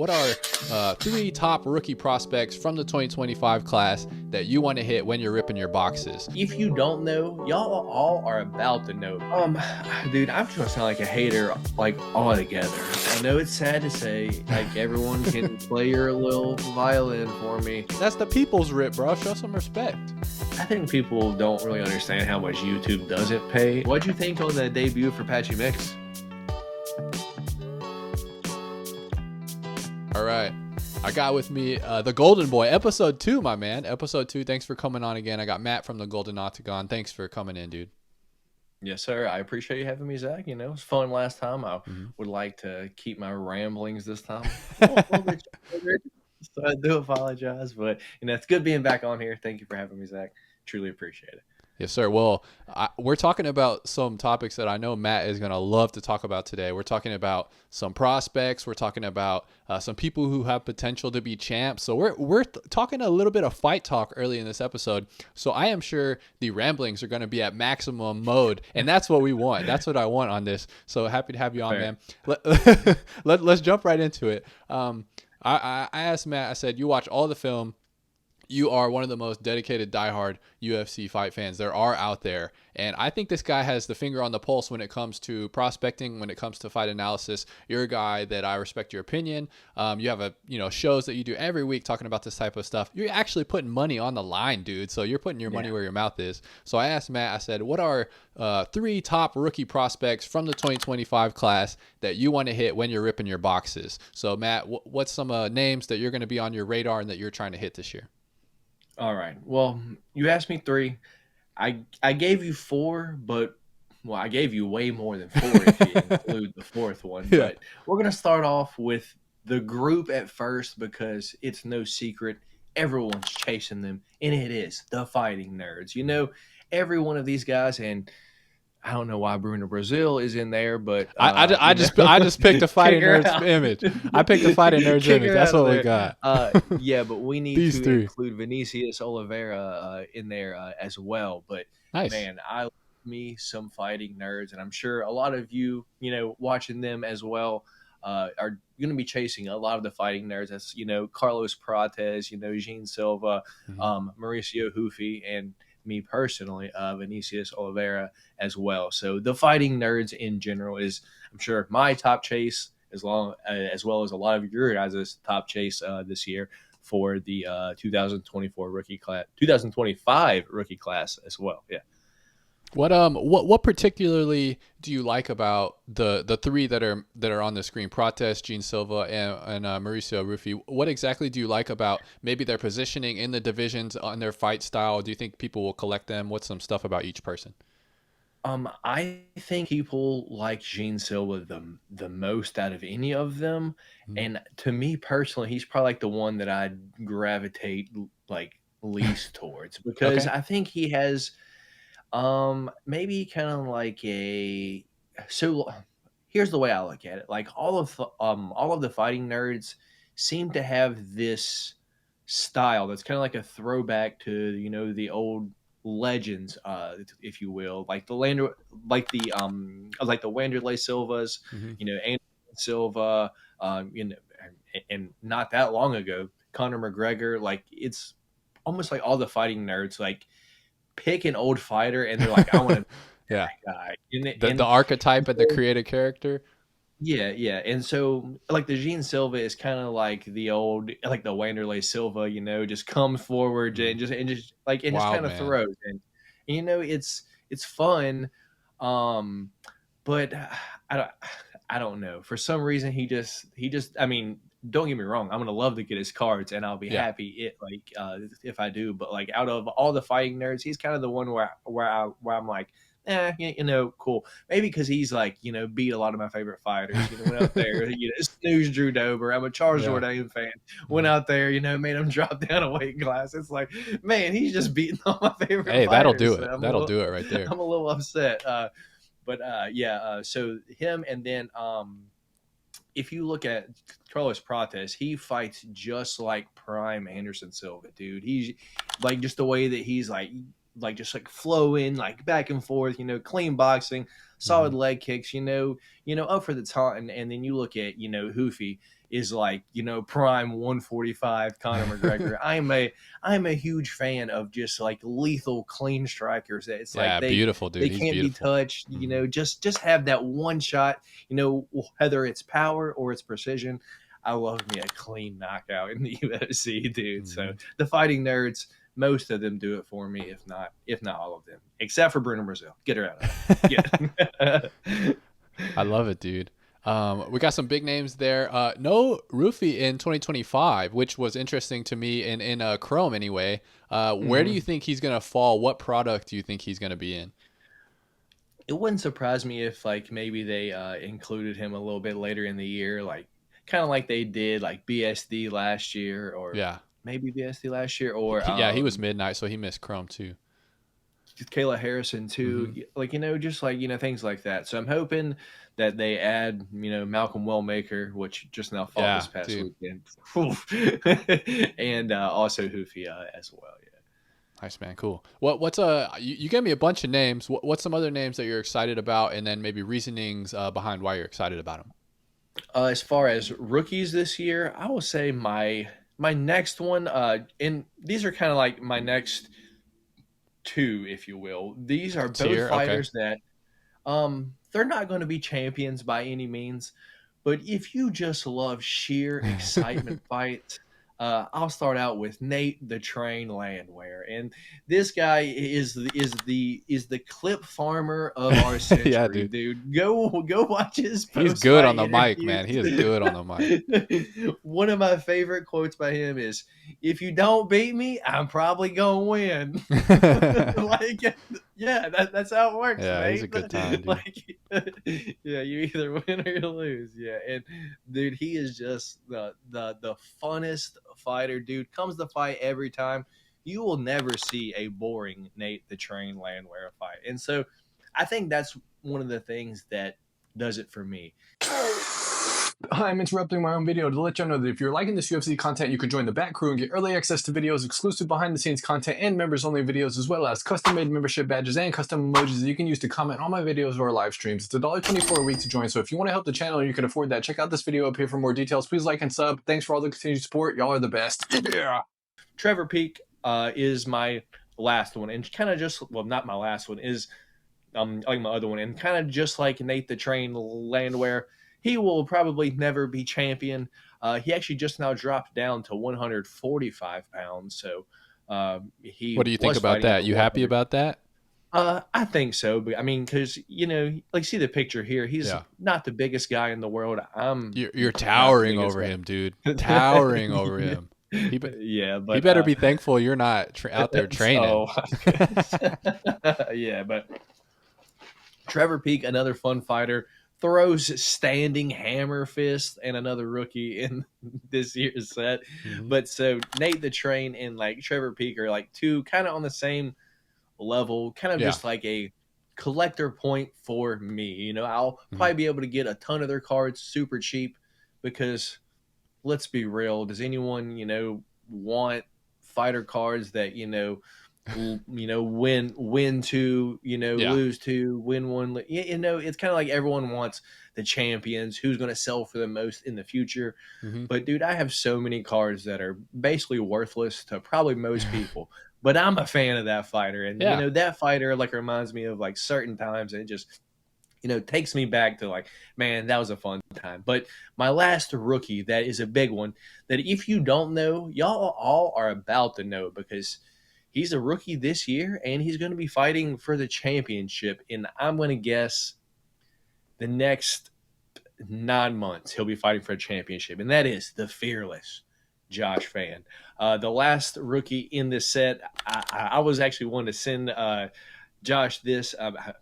what are three top rookie prospects from the 2025 class that you want to hit when you're ripping your boxes? If you don't know, y'all all are about to know. Dude, I'm just gonna sound like a hater, like altogether. I know it's sad to say, like everyone can play your little violin for me. That's the people's rip, bro. Show some respect. I think people don't really understand how much YouTube doesn't pay. What'd you think on the debut for Patchy Mix? All right. I got with me the Golden Boy, episode 2, my man. Episode 2. Thanks for coming on again. I got Matt from the Golden Octagon. Thanks for coming in, dude. Yes, sir. I appreciate you having me, Zach. You know, it was fun last time. I would like to keep my ramblings this time. So I do apologize, but you know, it's good being back on here. Thank you for having me, Zach. Truly appreciate it. Yes, sir. Well, we're talking about some topics that I know Matt is going to love to talk about today. We're talking about some prospects. We're talking about some people who have potential to be champs. So we're talking a little bit of fight talk early in this episode. So I am sure the ramblings are going to be at maximum mode, and that's what we want. That's what I want on this. So happy to have you on, man. Let's jump right into it. I asked Matt, I said, you watch all the film. You are one of the most dedicated diehard UFC fight fans there are out there. And I think this guy has the finger on the pulse when it comes to prospecting, when it comes to fight analysis. You're a guy that I respect your opinion. You have shows that you do every week talking about this type of stuff. You're actually putting money on the line, dude. So you're putting your money where your mouth is. So I asked Matt, I said, what are three top rookie prospects from the 2025 class that you want to hit when you're ripping your boxes? So Matt, what's some names that you're going to be on your radar and that you're trying to hit this year? All right. Well, you asked me 3. I gave you 4, but I gave you way more than 4 if you include the 4th one. Yeah. But we're going to start off with the group at first because it's no secret. Everyone's chasing them, and it is the Fighting Nerds. You know, every one of these guys, and I don't know why Bruno Brazil is in there, but I just picked a Fighting Nerds image. I picked a Fighting Nerds image. That's what we got. Yeah, but we need These to 3. include Vinicius Oliveira in there as well. But nice. Man, I love me some Fighting Nerds, and I'm sure a lot of you, watching them as well, are going to be chasing a lot of the Fighting Nerds. That's Carlos Prates, Jean Silva, Mauricio Hufi, and me personally, Vinicius Oliveira as well. So the Fighting Nerds in general is, I'm sure, my top chase, as well as a lot of your guys' top chase this year for the 2024 rookie class, 2025 rookie class as well. Yeah. What particularly do you like about the 3 that are on the screen? Prates, Jean Silva, and Mauricio Rufi. What exactly do you like about maybe their positioning in the divisions on their fight style? Do you think people will collect them? What's some stuff about each person? I think people like Jean Silva the most out of any of them, and to me personally, he's probably like the one that I'd gravitate like least towards because I think he has. Maybe kind of like so here's the way I look at it. Like all of the Fighting Nerds seem to have this style that's kind of like a throwback to, the old legends, if you will, like the Wanderlei Silvas, Anderson Silva, and not that long ago, Conor McGregor. Like it's almost like all the Fighting Nerds like pick an old fighter and they're like, I want to be that guy. The archetype and the created character. Yeah. And so like the Jean Silva is kind of like the old, like the Wanderlei Silva, just comes forward and just kind of throws. And it's fun. But I don't know. For some reason he just I mean, don't get me wrong, I'm gonna love to get his cards, and I'll be happy if I do. But like out of all the Fighting Nerds, he's kind of the one where I'm like, cool. Maybe because he's like beat a lot of my favorite fighters. Went out there, snooze Drew Dober. I'm a Charles Jourdain fan. Went out there, made him drop down a weight class. It's like, man, he's just beating all my favorite. Hey, fighters. That'll do it. That'll do it right there. I'm a little upset. So him, and then if you look at Carlos Prates, he fights just like prime Anderson Silva, dude. He's like just the way that he's like just like flowing, like back and forth, clean boxing, solid leg kicks, up for the taunt. And then you look at, Hoofy, is like, prime 145 Conor McGregor. I'm a huge fan of just like lethal clean strikers. It's like Yeah, beautiful, they dude. He's can't be beautiful. touched. Just have that one shot. Whether it's power or it's precision. I love me a clean knockout in the UFC, dude. So the fighting nerds, most of them do it for me, if not all of them, except for Bruno Brazil. Get her out of there. Yeah. I love it, dude. We got some big names there. No Roofy in 2025, which was interesting to me in Chrome anyway. Where do you think he's gonna fall? What product do you think he's gonna be in? It wouldn't surprise me if like maybe they included him a little bit later in the year, like kind of like they did like BSD last year, or Yeah, maybe BSD last year, or yeah, he was midnight, so he missed Chrome too. Kayla Harrison too, like just like things like that. So I'm hoping that they add Malcolm Wellmaker, which just now fought Yeah, this past dude. weekend, and also Hoofy as well. Yeah. Nice, man. Cool. What's you gave me a bunch of names. What's some other names that you're excited about, and then maybe reasonings behind why you're excited about them? As far as rookies this year, I will say my next one, and these are kind of like my next two, if you will. These are both Tier, okay. fighters that they're not going to be champions by any means, but if you just love sheer excitement fights, I'll start out with Nate the Train Landwehr, and this guy is the clip farmer of our Yeah, century, dude. dude. Go watch his He's post good on fight the mic, man. He is interviews. good on the mic. One of my favorite quotes by him is, "If you don't beat me, I'm probably gonna win." Like, yeah, that's how it works, Yeah, he's a mate. good time, dude. Like, yeah, you either win or you lose. Yeah, and dude, he is just the funnest fighter, dude. Comes to fight every time. You will never see a boring Nate the Train Landwehr fight, and so I think that's one of the things that does it for me. Hi, I'm interrupting my own video to let you know that if you're liking this UFC content, you can join the Bat Crew and get early access to videos, exclusive behind-the-scenes content, and members-only videos, as well as custom-made membership badges and custom emojis that you can use to comment on my videos or live streams. It's $1.24 a week to join, so if you want to help the channel and you can afford that, check out this video up here for more details. Please like and sub. Thanks for all the continued support. Y'all are the best. Yeah. Trevor Peak is my last one, and kind of just, well, not my last one, is like my other one, and kind of just like Nate the Train Landwehr, he will probably never be champion. He actually just now dropped down to 145 pounds, so he What do you think was about fighting at that? the You happy 100. about that? I think so, but I mean, because like see the picture here, he's Yeah. not the biggest guy in the world. I'm You're not the towering biggest over guy. him, dude. Towering over him. Yeah, He but better be thankful you're not out there training. oh, yeah, but Trevor Peak, another fun fighter, throws standing hammer fist, and another rookie in this year's set. But so Nate the Train and like Trevor Peak are like two kind of on the same level, kind of Yeah. just like a collector point for me. I'll Mhm. probably be able to get a ton of their cards super cheap because let's be real, does anyone want fighter cards that win two, Yeah. lose two, win one? It's kind of like everyone wants the champions, who's going to sell for the most in the future. Mm-hmm. But dude, I have so many cards that are basically worthless to probably most people. But I'm a fan of that fighter, and Yeah. that fighter like reminds me of like certain times, and it just takes me back to like, man, that was a fun time. But my last rookie, that is a big one, that if you don't know, y'all all are about to know, because he's a rookie this year and he's going to be fighting for the championship. And I'm going to guess the next 9 months he'll be fighting for a championship. And that is the fearless Josh Fan. The last rookie in this set, I was actually one to send Josh this. I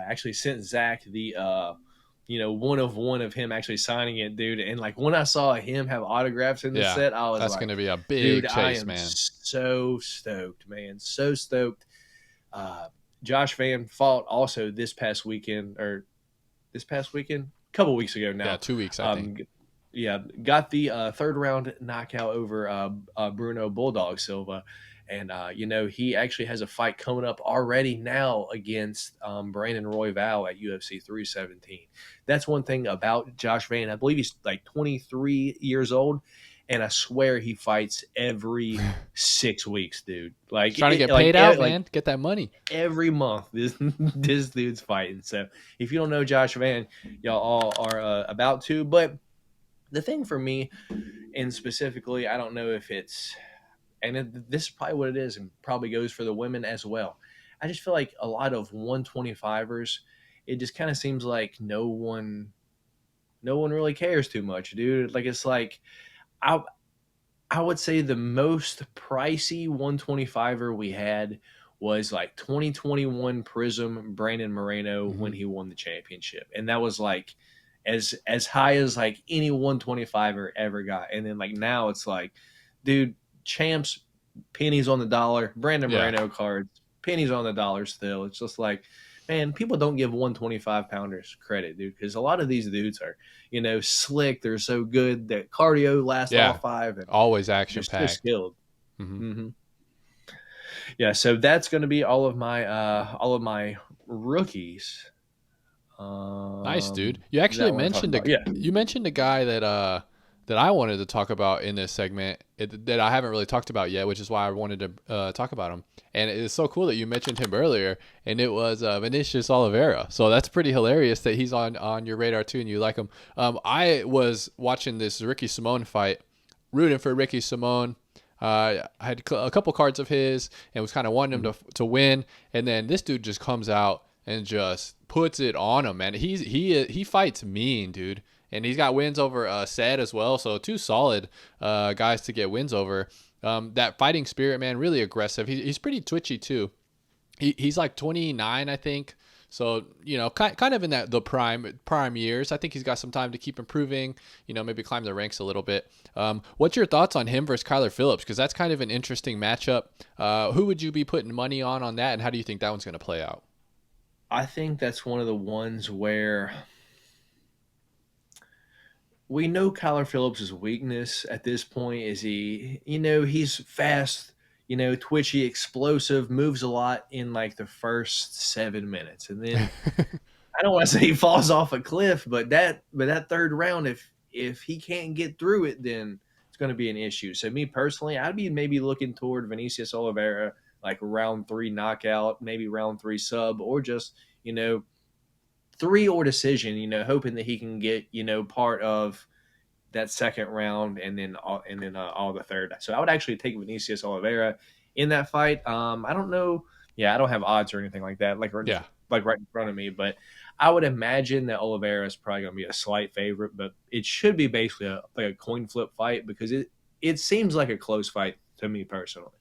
actually sent Zach the one of him actually signing it, dude. And like when I saw him have autographs in the Yeah. set, I was That's like, gonna be a dude, big I chase, am man. so stoked, man. So stoked. Josh Van fought also this past weekend, a couple weeks ago now. Yeah, 2 weeks, I think. Yeah, got the third round knockout over Bruno Bulldog Silva. And he actually has a fight coming up already now against Brandon Royval at UFC 317. That's one thing about Josh Van. I believe he's like 23 years old, and I swear he fights every 6 weeks, dude. Like, Trying to get paid out, man. Get that money. Every month, this dude's fighting. So if you don't know Josh Van, y'all all are about to. But the thing for me, and specifically, I don't know if it's, and this is probably what it is, and probably goes for the women as well. I just feel like a lot of 125ers, it just kind of seems like no one really cares too much, dude. Like, it's like, I would say the most pricey 125er we had was like 2021 Prism Brandon Moreno when he won the championship. And that was like as high as like any 125er ever got. And then like now it's like, dude, champs, pennies on the dollar, Brandon Moreno cards, pennies on the dollar still. It's just like, man, people don't give 125 pounders credit, dude, because a lot of these dudes are, slick. They're so good that cardio lasts all five. And always action packed. So skilled. Yeah, so that's going to be all of my rookies. Nice, dude. You actually mentioned you mentioned a guy that I wanted to talk about in this segment that I haven't really talked about yet, which is why I wanted to talk about him. And it's so cool that you mentioned him earlier, and it was Vinicius Oliveira. So that's pretty hilarious that he's on your radar too, and you like him. I was watching this Ricky Simone fight, rooting for Ricky Simone. I had a couple cards of his and was kind of wanting him to win, and then this dude just comes out and just puts it on him, man. He fights mean, dude. And he's got wins over Said as well. So two solid guys to get wins over. That fighting spirit, man, really aggressive. He's pretty twitchy too. He's like 29, I think. So, kind of in the prime years. I think he's got some time to keep improving, maybe climb the ranks a little bit. What's your thoughts on him versus Kyler Phillips? Because that's kind of an interesting matchup. Who would you be putting money on that? And how do you think that one's going to play out? I think that's one of the ones where we know Kyler Phillips' weakness at this point is he's fast, twitchy, explosive, moves a lot in like the first 7 minutes. And then I don't want to say he falls off a cliff, but that third round, if he can't get through it, then it's going to be an issue. So me personally, I'd be maybe looking toward Vinicius Oliveira, like round 3 knockout, maybe round 3 sub, or just, 3 or decision, hoping that he can get, part of that second round and then all the third. So I would actually take Vinicius Oliveira in that fight. I don't know. Yeah, I don't have odds or anything like that, like right in front of me, but I would imagine that Oliveira is probably going to be a slight favorite, but it should be basically a coin flip fight because it seems like a close fight to me personally.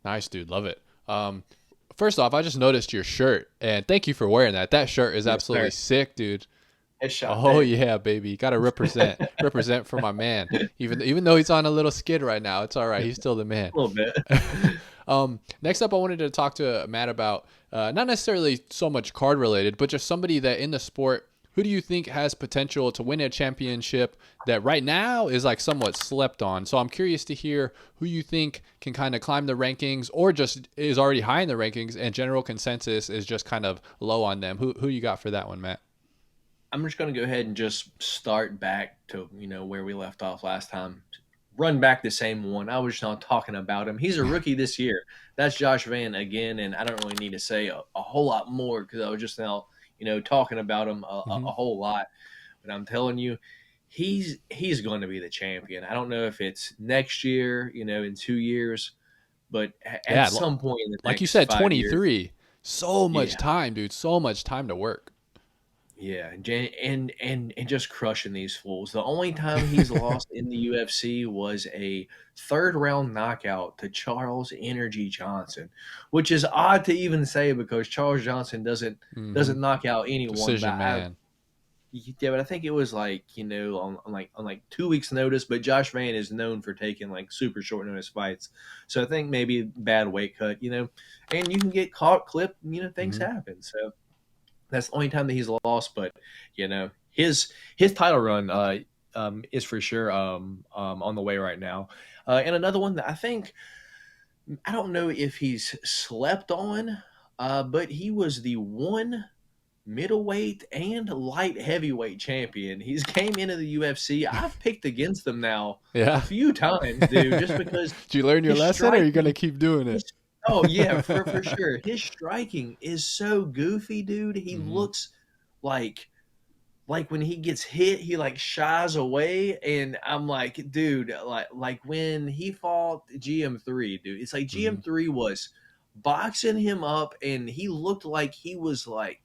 Nice, dude. Love it. First off, I just noticed your shirt, and thank you for wearing that. That shirt is absolutely sick, dude. Oh yeah, baby. Gotta represent for my man. Even though he's on a little skid right now, it's all right. He's still the man. A little bit. Next up, I wanted to talk to Matt about not necessarily so much card related, but just somebody that in the sport. Who do you think has potential to win a championship that right now is like somewhat slept on? So I'm curious to hear who you think can kind of climb the rankings or just is already high in the rankings and general consensus is just kind of low on them. Who you got for that one, Matt? I'm just going to go ahead and just start back to, where we left off last time. Run back the same one. I was just not talking about him. He's a rookie this year. That's Josh Van again, and I don't really need to say a whole lot more because I was just now talking about him a whole lot. But I'm telling you, he's going to be the champion. I don't know if it's next year, in 2 years, but at some point in the next like you said, 23. Years, so much time, dude. So much time to work. Yeah, and just crushing these fools. The only time he's lost in the UFC was a third round knockout to Charles Energy Johnson, which is odd to even say because Charles Johnson doesn't knock out anyone. Decision man. Yeah, but I think it was like on 2 weeks notice. But Josh Van is known for taking like super short notice fights, so I think maybe bad weight cut, and you can get caught, clipped, things happen. So. That's the only time that he's lost, but his title run is for sure on the way right now. And another one that I think I don't know if he's slept on, but he was the one middleweight and light heavyweight champion. He's came into the UFC. I've picked against him now a Yeah. few times, dude, just because Did you learn your his lesson, or are you gonna striking. keep doing His, it? oh yeah, for sure. His striking is so goofy, dude. He Hmm. looks like when he gets hit, he like shies away, and I'm like, dude, like when he fought GM3, dude, it's like Hmm. GM3 was boxing him up, and he looked like he was like,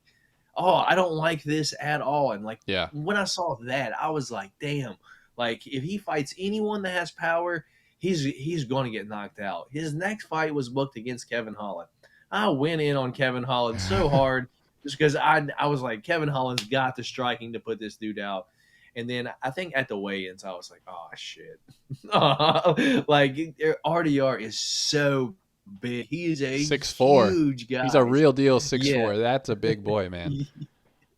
oh, I don't like this at all. And like Yeah. when I saw that, I was like, damn, like if he fights anyone that has power, he's going to get knocked out. His next fight was booked against Kevin Holland. I went in on Kevin Holland so hard just because I was like, Kevin Holland's got the striking to put this dude out. And then I think at the weigh-ins, I was like, oh shit. Like RDR is so big. He is a 6'4". huge He's a guy. real deal Yeah. 6'4". That's a big boy, man.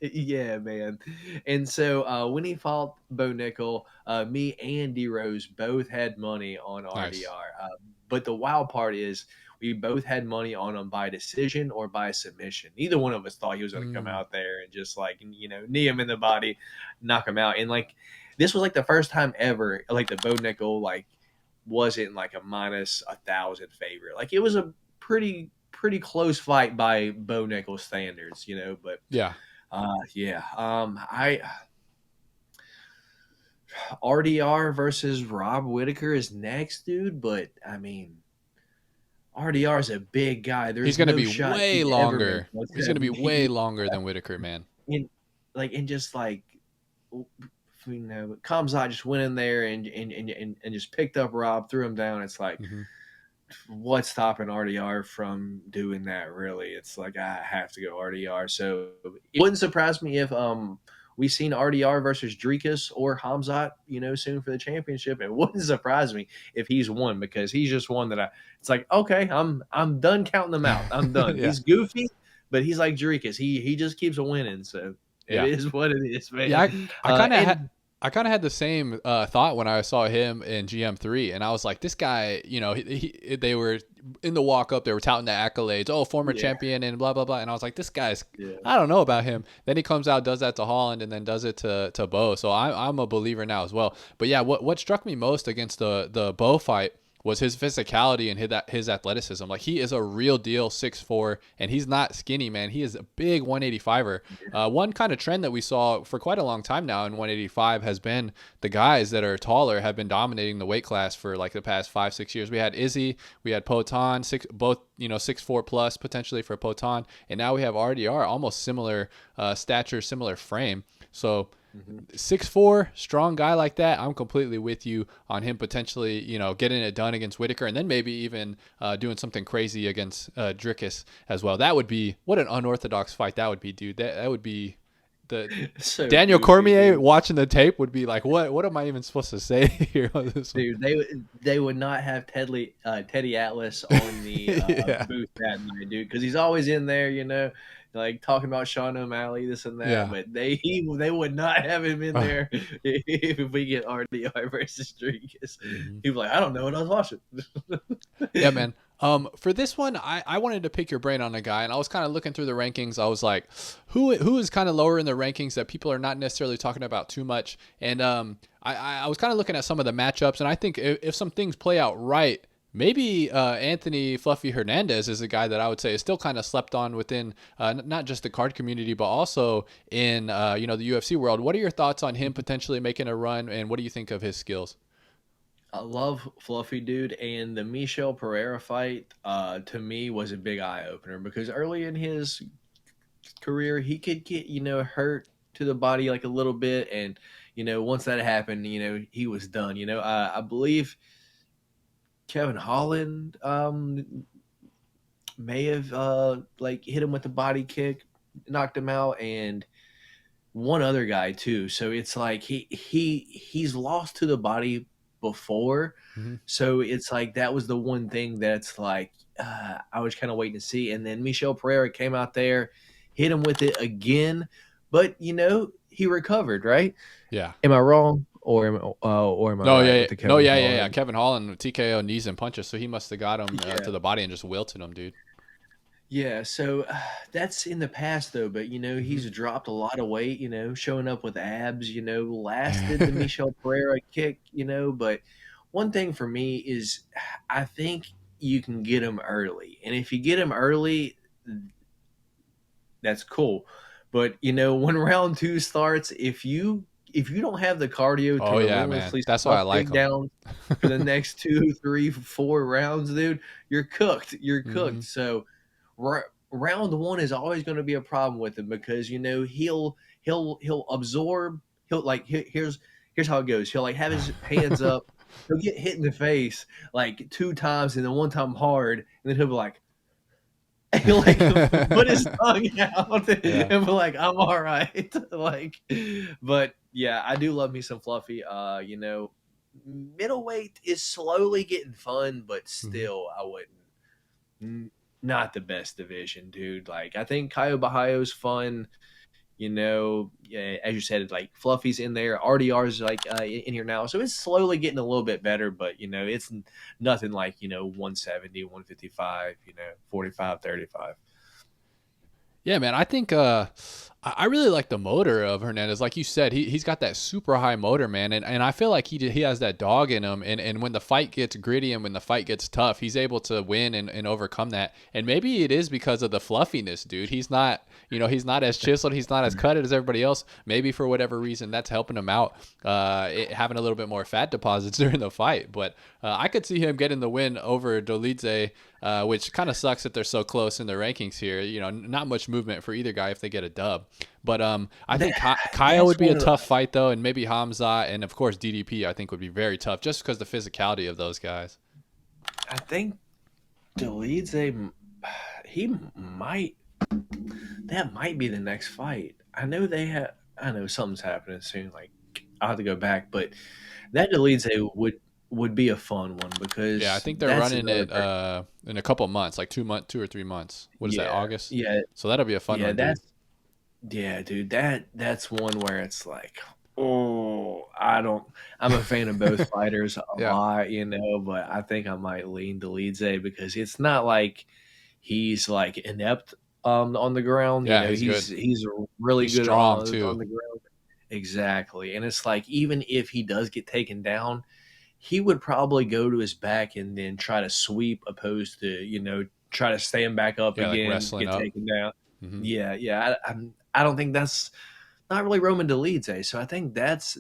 Yeah, man. And so when he fought Bo Nickel, me and D Rose both had money on Nice. RDR. But the wild part is we both had money on him by decision or by submission. Neither one of us thought he was going to come Mm. out there and just like, knee him in the body, knock him out. And like, this was like the first time ever, like the Bo Nickel, like, wasn't like a minus 1,000 favorite. Like, it was a pretty close fight by Bo Nickel standards, but Yeah. yeah. I RDR versus Rob Whitaker is next, dude. But I mean, RDR is a big guy. He's There's gonna no be shot way he's ever been longer. close He's to gonna be way me. longer than Whitaker, man. And and just like Kamzat just went in there and just picked up Rob, threw him down. It's like, Hmm. what's stopping RDR from doing that? Really, it's like I have to go RDR. So it wouldn't surprise me if we seen RDR versus Drikas or Hamzat, soon for the championship. It wouldn't surprise me if he's won, because he's just one that it's like, okay, I'm done counting them out. I'm done. Yeah. He's goofy, but he's like Drikas. He just keeps winning. So it Yeah. is what it is, Yeah. man. I kind of had. And I kind of had the same thought when I saw him in GM3, and I was like, this guy, they were in the walk up, they were touting the accolades, oh, former yeah, champion and blah, blah, blah. And I was like, this guy's, yeah. I don't know about him. Then he comes out, does that to Holland, and then does it to Bo. So I'm a believer now as well. But yeah, what struck me most against the Bo fight was his physicality and his athleticism. Like, he is a real deal 6'4", and he's not skinny, man. He is a big 185er. One kind of trend that we saw for quite a long time now in 185 has been the guys that are taller have been dominating the weight class for like the past 5-6 years. We had Izzy, we had Poton, both 6'4" plus potentially for Poton, and now we have RDR, almost similar stature, similar frame. So 6'4", strong guy like that, I'm completely with you on him potentially, getting it done against Whitaker, and then maybe even doing something crazy against Drikas as well. That would be, what an unorthodox fight that would be, dude. That would be the So Daniel goofy, Cormier dude. watching the tape would be like, what am I even supposed to say here on this one? Dude, they would not have Teddy Atlas on the Yeah. booth that night, dude, because he's always in there, like talking about Sean O'Malley, this and that. Yeah. But they would not have him in there if we get RDR versus Rodriguez. Mhm. He'd be like, I don't know what I was watching. Yeah, man. For this one, I wanted to pick your brain on a guy, and I was kind of looking through the rankings. I was like, who is kind of lower in the rankings that people are not necessarily talking about too much? And I was kind of looking at some of the matchups, and I think if some things play out right, maybe Anthony Fluffy Hernandez is a guy that I would say is still kind of slept on within not just the card community, but also in the UFC world. What are your thoughts on him potentially making a run, and what do you think of his skills? I love Fluffy, dude, and the Michel Pereira fight to me was a big eye opener, because early in his career he could get hurt to the body like a little bit, and once that happened, he was done. I believe Kevin Holland may have like hit him with the body kick, knocked him out, and one other guy too. So it's like he's lost to the body before. Mm-hmm. So it's like that was the one thing that's like I was kind of waiting to see. And then Michel Pereira came out there, hit him with it again, but he recovered, right? Yeah. Am I wrong? or am I No, right yeah, with the no, Kevin yeah, yeah, yeah. Holland? Kevin Holland TKO knees and punches, so he must have got him to Yeah. the body and just wilted him, dude. Yeah, so that's in the past though, but Hmm. he's dropped a lot of weight, showing up with abs, lasted the Michel Pereira kick, but one thing for me is I think you can get him early. And if you get him early, that's cool. But when round two starts, if you don't have the cardio to Oh yeah, man. relentlessly That's why I stuff like him. takedowns for the next 2, 3, 4 rounds, dude, you're cooked. You're Hmm. cooked. So round one is always going to be a problem with him because he'll absorb. He'll like here's how it goes. He'll like have his hands up. He'll get hit in the face like 2 times and then one time hard, and then he'll be like, like put his tongue out Yeah. and be like, I'm all right. Like, but yeah, I do love me some Fluffy. Middleweight is slowly getting fun, but Hmm. still, I wouldn't. Not the best division, dude. Like, I think Caio Bahaio's fun. Yeah, as you said, like Fluffy's in there. RDR's like in here now, so it's slowly getting a little bit better. But it's nothing like 170, 155, 45, 35. Yeah, man. I think I really like the motor of Hernandez. Like you said, he's got that super high motor, man, and I feel like he has that dog in him. And when the fight gets gritty and when the fight gets tough, he's able to win and overcome that. And maybe it is because of the fluffiness, dude. He's not as chiseled, he's not as cutted as everybody else. Maybe for whatever reason, that's helping him out, having a little bit more fat deposits during the fight. But I could see him getting the win over Dolidze, which kind of sucks that they're so close in the rankings here. Not much movement for either guy if they get a dub. But I think Kyle That's would be a one of the. tough fight though, and maybe Hamza, and of course DDP I think would be very tough just because the physicality of those guys. I think Delize, he might. That might be the next fight. I know they have. I know something's happening soon. Like I'll have to go back, but that Delize would be a fun one Yeah, I because think they're that's running another it person. in a couple months, like 2 months, 2 or 3 months. What is that, Yeah, August? yeah, So that'll be a fun yeah. one, dude. Yeah, dude, that's one where it's like, oh, I don't. I'm a fan of both fighters a Yeah, lot, but I think I might lean to Leadze because it's not like he's like inept on the ground. yeah, he's good. He's really He's good strong on too. the ground. Exactly, and it's like even if he does get taken down, he would probably go to his back and then try to sweep, opposed to try to stand back up Yeah, like again, wrestling get up. taken down. Hmm. Yeah, yeah. I don't think that's not really Roman Dolidze, so I think that's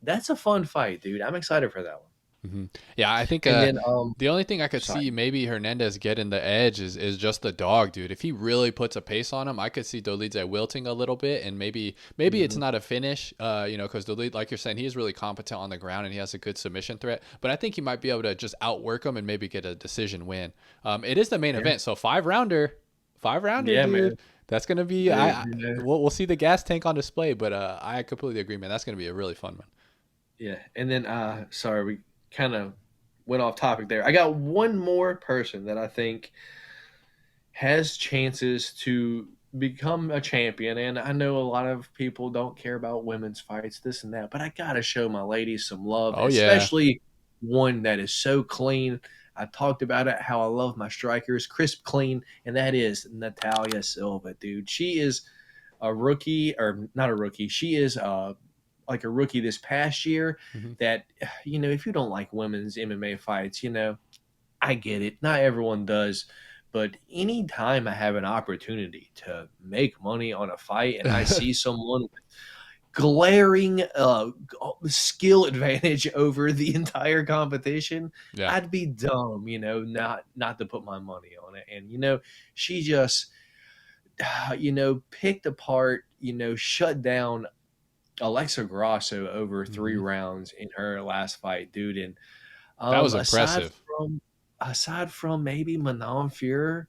a fun fight, dude. I'm excited for that one. Hmm. Yeah, I think And then the only thing I could sorry. see maybe Hernandez getting the edge is just the dog, dude. If he really puts a pace on him, I could see Dolidze wilting a little bit, and maybe it's Mhm. not a finish, because Dolidze, like you're saying, he is really competent on the ground and he has a good submission threat. But I think he might be able to just outwork him and maybe get a decision win. It is the main Yeah. event, so five rounder, Yeah, man. dude. That's gonna be Dude, we'll see the gas tank on display, but I completely agree, man. That's gonna be a really fun one. yeah. And then sorry, we kind of went off topic there. I got one more person that I think has chances to become a champion. And I know a lot of people don't care about women's fights, this and that, but I got to show my ladies some love, Oh yeah. especially one that is so clean. I talked about it, how I love my strikers, crisp, clean, and that is Natalia Silva, dude. She is a rookie, or not a rookie. She is like a rookie this past year. Hmm. That if you don't like women's MMA fights, I get it. Not everyone does. But anytime I have an opportunity to make money on a fight and I see someone with glaring skill advantage over the entire competition, Yeah. I'd be dumb, not to put my money on it. And she just picked apart, shut down Alexa Grasso over 3 rounds in her last fight, dude. And That was aside impressive. from maybe Manon Fuhrer,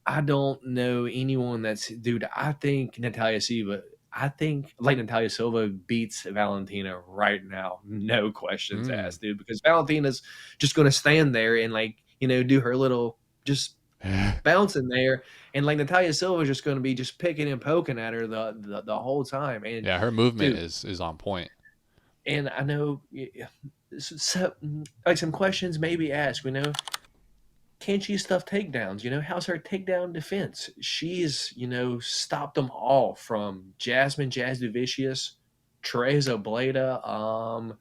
I don't know anyone that's, dude. I think Natalia Silva. I think like Natalia Silva beats Valentina right now, no questions Mm. asked, dude. Because Valentina's just going to stand there and like do her little just bouncing there, and like Natalia Silva is just going to be just picking and poking at her the whole time. And Yeah, her movement dude, is on point. And I know, so, like some questions maybe asked, can she stuff takedowns? How's her takedown defense? She's, stopped them all from Jasmine Jazdovicius, Teresa Bleda,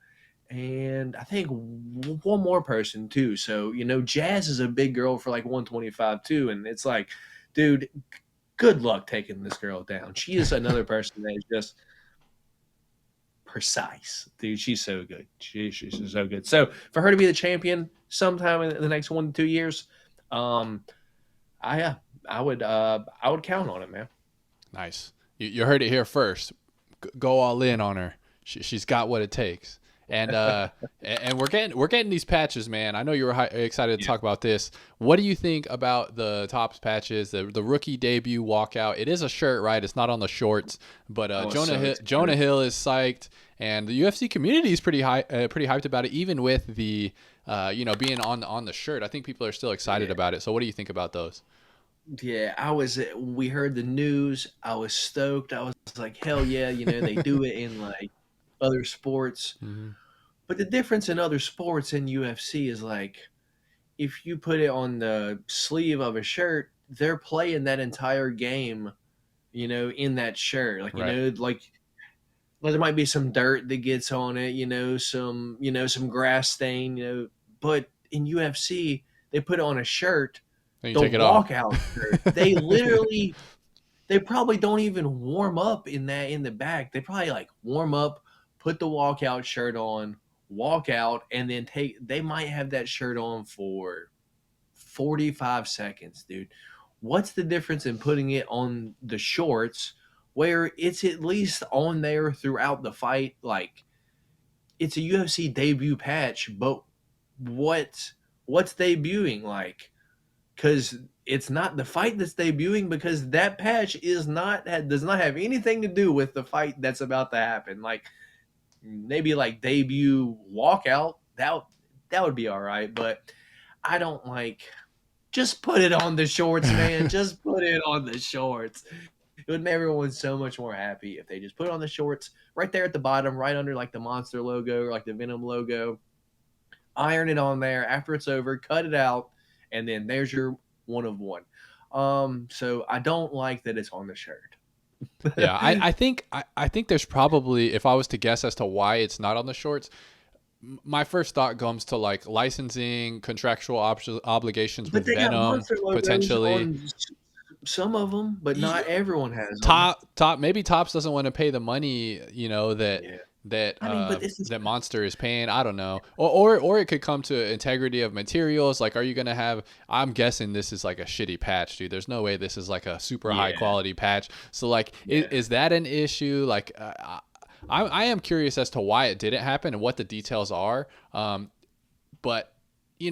and I think one more person too. So, Jazz is a big girl for like 125 too. And it's like, dude, good luck taking this girl down. She is another person that is just precise, dude. She's so good. She's so good. So for her to be the champion sometime in the next 1 to 2 years, um, I I would count on it, man. Nice. You heard it here first. Go all in on her. She's got what it takes. And we're getting these patches, man. I know you were excited to talk about this. What do you think about the tops patches, the rookie debut walkout? It is a shirt, right? It's not on the shorts, but Jonah Hill is psyched, and the UFC community is pretty hyped about it, even with the being on the shirt. I think people are still excited about it. So what do you think about those? Yeah, we heard the news. I was stoked. I was like, hell yeah, they do it in like other sports. Mm-hmm. But the difference in other sports in UFC is like if you put it on the sleeve of a shirt, they're playing that entire game, in that shirt. Like, Right. like there might be some dirt that gets on it, some grass stain, but in UFC, they put it on a shirt, Then you the take it off. walkout shirt. They probably don't even warm up in the back. They probably like warm up, put the walkout shirt on, walk out, and then they might have that shirt on for 45 seconds, dude. What's the difference in putting it on the shorts where it's at least on there throughout the fight? Like it's a UFC debut patch, but what's debuting like? Because it's not the fight that's debuting, because that patch does not have anything to do with the fight that's about to happen. Like maybe like debut walkout, that would be all right, but I don't like. Just put it on the shorts, man. Just put it on the shorts. It would make everyone so much more happy if they just put it on the shorts right there at the bottom, right under like the Monster logo or like the Venom logo. Iron it on there after it's over, cut it out, and then there's your one of one. So I don't like that it's on the shirt. Yeah, I think there's probably, if I was to guess as to why it's not on the shorts, my first thought comes to like licensing, contractual obligations But with they got Venom, monster logos potentially. on some of them, but not everyone has them. Top maybe Tops doesn't want to pay the money, Yeah. that I mean, but this is that Monster is paying. I don't know. Or it could come to integrity of materials. Like, are you gonna have? I'm guessing this is like a shitty patch, dude. There's no way this is like a super high quality patch. So like, is that an issue? Like, I am curious as to why it didn't happen and what the details are. But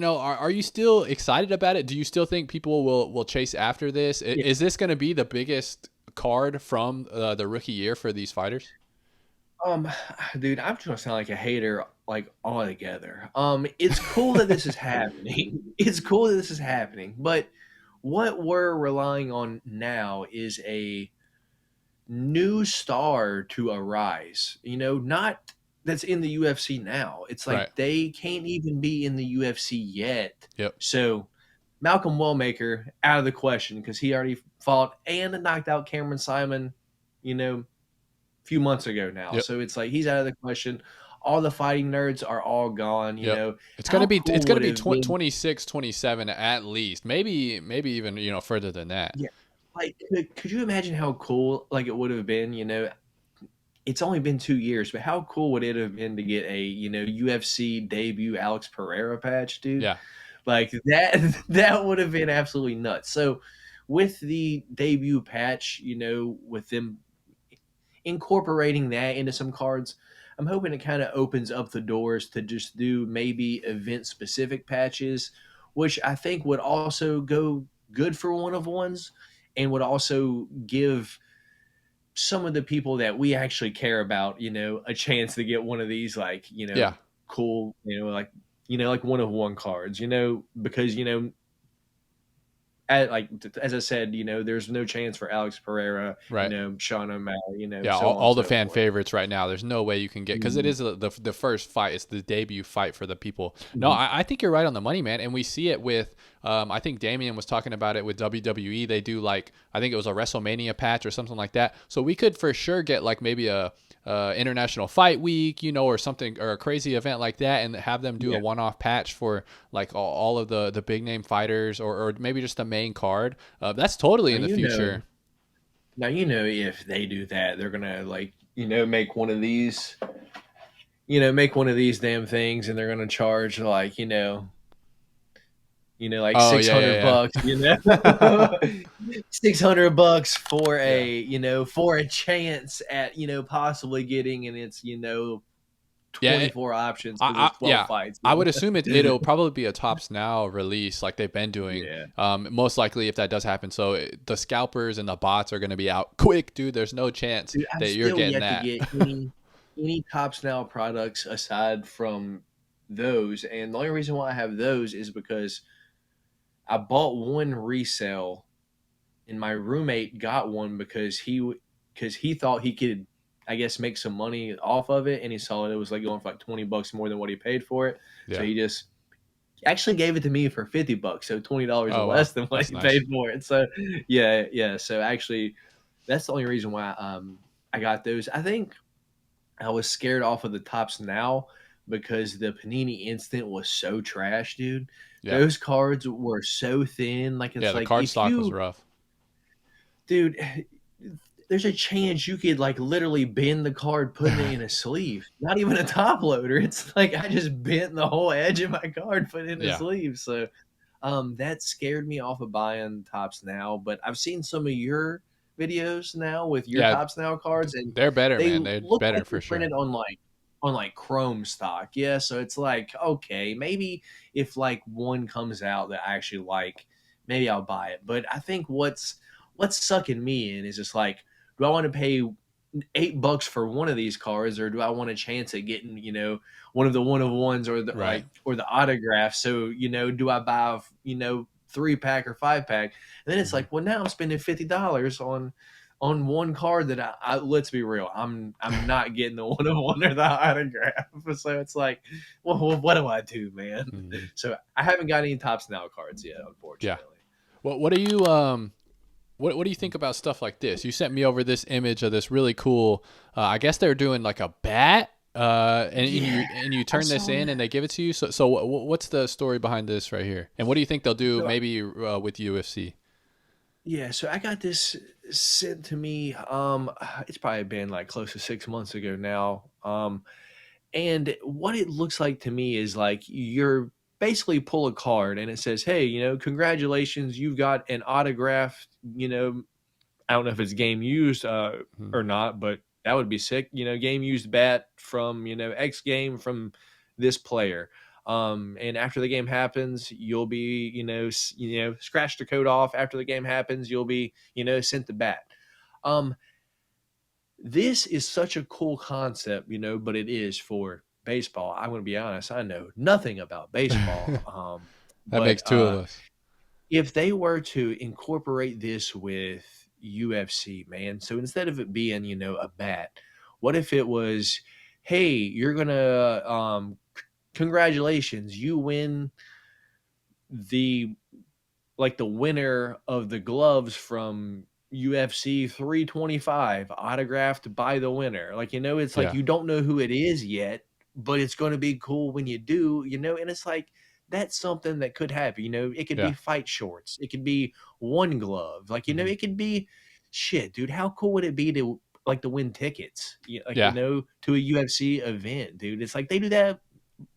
are you still excited about it? Do you still think people will chase after this? Is this going to be the biggest card from the rookie year for these fighters? Um, dude, I'm just gonna sound like a hater, like altogether. It's cool that this is happening. It's cool that this is happening, but what we're relying on now is a new star to arise. Not that's in the UFC now. It's Right. like they can't even be in the UFC yet. Yep. So Malcolm Wellmaker out of the question because he already fought and knocked out Cameron Simon. Few months ago now. Yep. So it's like he's out of the question. All the fighting nerds are all gone, It's going to be cool it's going to be would it have been- 26, 27 at least. Maybe even, further than that. Yeah. Like could you imagine how cool like it would have been, it's only been 2 years, but how cool would it have been to get a, UFC debut Alex Pereira patch, dude? Yeah. Like that would have been absolutely nuts. So with the debut patch, with them incorporating that into some cards, I'm hoping it kind of opens up the doors to just do maybe event specific patches, which I think would also go good for one of ones and would also give some of the people that we actually care about, a chance to get one of these, like, cool, like one of one cards, because, as I said, there's no chance for Alex Pereira, Right. Sean O'Malley, Yeah, so on and all the so fan forth. favorites right now. There's no way you can get, because it Mhm. is the first fight. It's the debut fight for the people. No, Mhm. I think you're right on the money, man. And we see it with, I think Damian was talking about it with WWE. They do like, I think it was a WrestleMania patch or something like that. So we could for sure get like maybe a international fight week, or something, or a crazy event like that, and have them do a Yeah. one-off patch for like all of the big name fighters, or maybe just the main card. That's totally Now in the you know. future. Now if they do that, they're gonna make one of these, make one of these damn things, and they're gonna charge like like Oh six yeah, hundred yeah, bucks, yeah. $600 for Yeah. a chance at possibly getting, and it's Yeah, 24 options because there's 12 yeah, fights. I would assume it'll probably be a Tops Now release like they've been doing. Yeah. Most likely if that does happen. So the scalpers and the bots are going to be out quick, dude. There's no chance Dude, I've that you're still getting yet to that. get any Tops Now products aside from those, and the only reason why I have those is because I bought one resale, and my roommate got one because he thought he could, I guess, make some money off of it, and he saw it was like going for like $20 more than what he paid for it, so Yeah. he just actually gave it to me for $50, so $20 Oh wow, less than what that's he nice. paid for it. So yeah. So actually, that's the only reason why I got those. I think I was scared off of the Tops Now because the Panini Instant was so trash, dude. Yeah, Those cards were so thin. Like yeah. it's The like card if stock was you, rough. dude, there's a chance you could like literally bend the card putting it in a sleeve. Not even a top loader. It's like I just bent the whole edge of my card, put it in a Yeah, sleeve. So that scared me off of buying Tops Now. But I've seen some of your videos now with your yeah. Tops Now cards, and They're better, they man. They're look better like for they're sure. printed on chrome stock. Yeah, so it's like, okay, maybe if like one comes out that I actually like, maybe I'll buy it. But I think what's sucking me in is just like, do I want to pay $8 for one of these cards, or do I want a chance at getting one of the one of ones, or the Right. or the autograph? So do I buy 3-pack or 5-pack? And then it's Hmm. like, well, now I'm spending $50 on one card that I let's be real, I'm not getting the one of one or the autograph. So it's like, well, what do I do, man? Hmm. So I haven't got any Tops Now cards yet, Yeah. unfortunately. What do you what do you think about stuff like this? You sent me over this image of this really cool. I guess they're doing like a bat. Yeah, And you I turn this saw in that. and they give it to you. So what's the story behind this right here? And what do you think they'll do So maybe with UFC? yeah, so I got this sent to me. It's probably been like close to 6 months ago now. And what it looks like to me is like you're basically pull a card and it says, "Hey, congratulations, you've got an autographed, I don't know if it's game used Hmm. or not, but that would be sick. Game used bat from X game from this player. And after the game happens, you'll be scratch the code off. After the game happens, you'll be sent the bat. Um, this is such a cool concept, but it is for baseball. I'm going to be honest. I know nothing about baseball. That But makes two of us. if they were to incorporate this with UFC, man, so instead of it being, a bat, what if it was, hey, you're gonna congratulations, you win the the winner of the gloves from UFC 325 autographed by the winner. Like, it's like Yeah. you don't know who it is yet, but it's going to be cool when you do, and it's like that's something that could happen. It could be Yeah. fight shorts, it could be one glove, like, Hmm. it could be shit, dude. How cool would it be to win tickets, like, Yeah. to a UFC event, dude? It's like they do that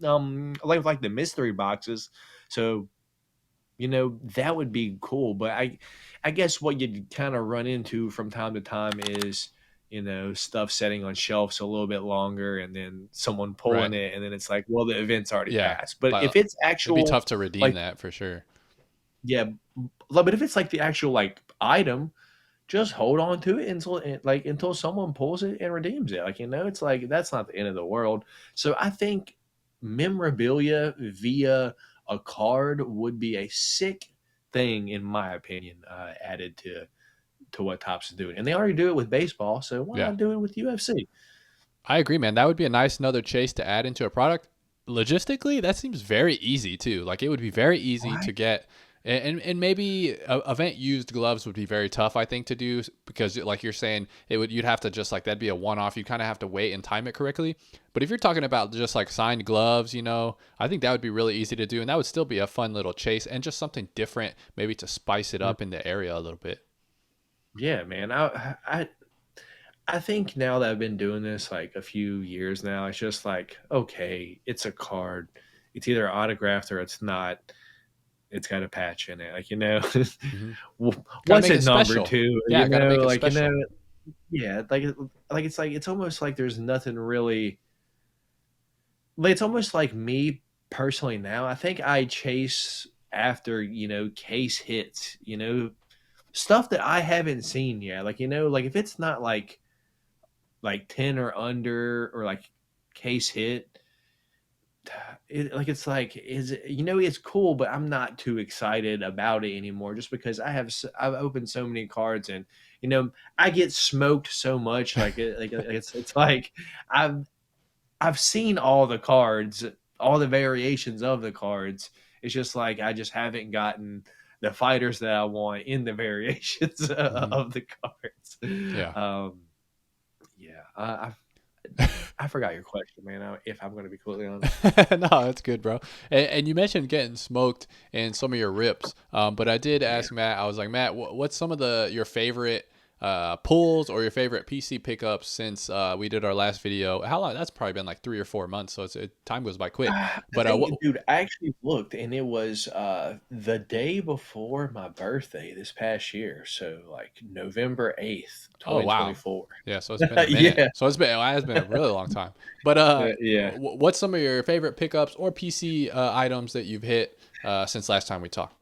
like the mystery boxes. So that would be cool. But I guess what you'd kind of run into from time to time is, stuff setting on shelves a little bit longer and then someone Right. pulling it. And then it's like, well, the event's already Yeah. passed. But But if it's it'd be actual, tough to redeem like, that for sure. yeah, but if it's like the actual like item, just hold on to it until someone pulls it and redeems it. Like, it's like that's not the end of the world. So I think memorabilia via a card would be a sick thing, in my opinion, added to what Topps is doing. And they already do it with baseball, so why Yeah. not do it with UFC? I agree, man. That would be a nice another chase to add into a product. Logistically, that seems very easy too. Like it would be very easy to Right? get, and maybe event used gloves would be very tough, I think, to do because like you're saying, you'd have to just like that'd be a one off. You kind of have to wait and time it correctly. But if you're talking about just like signed gloves, I think that would be really easy to do, and that would still be a fun little chase and just something different, maybe to spice it Mm. up in the area a little bit. Yeah, man. I think now that I've been doing this like a few years now, it's just like, okay, it's a card. It's either autographed or it's not. It's got a patch in it. Like, Mm-hmm. Got to what's make it it numbered special. to? Yeah, got to make it Like, special. yeah, it's almost like there's nothing really. Like, it's almost like me personally now. I think I chase after, case hits, stuff that I haven't seen yet. Like, like if it's not like 10 or under or like case hit, it's like it's cool, but I'm not too excited about it anymore just because I've opened so many cards, and I get smoked so much, it's like I've I've seen all the cards, all the variations of the cards. It's just like I just haven't gotten the fighters that I want in the variations Mm-hmm. of the cards. Yeah. um yeah, I forgot your question, man. If I'm going to be completely honest. No, that's good, bro. And you mentioned getting smoked in some of your rips, but I did Yeah. ask Matt. I was like, Matt, what's some of your favorite pulls or your favorite PC pickups since we did our last video? How long? That's probably been like 3 or 4 months, so time goes by quick. I But think, what? dude, I actually looked, and it was the day before my birthday this past year. So, like November 8th, Oh wow, 2024. yeah. So it's been a minute. Yeah. So it's been a really long time. But Yeah. what's some of your favorite pickups or PC items that you've hit since last time we talked?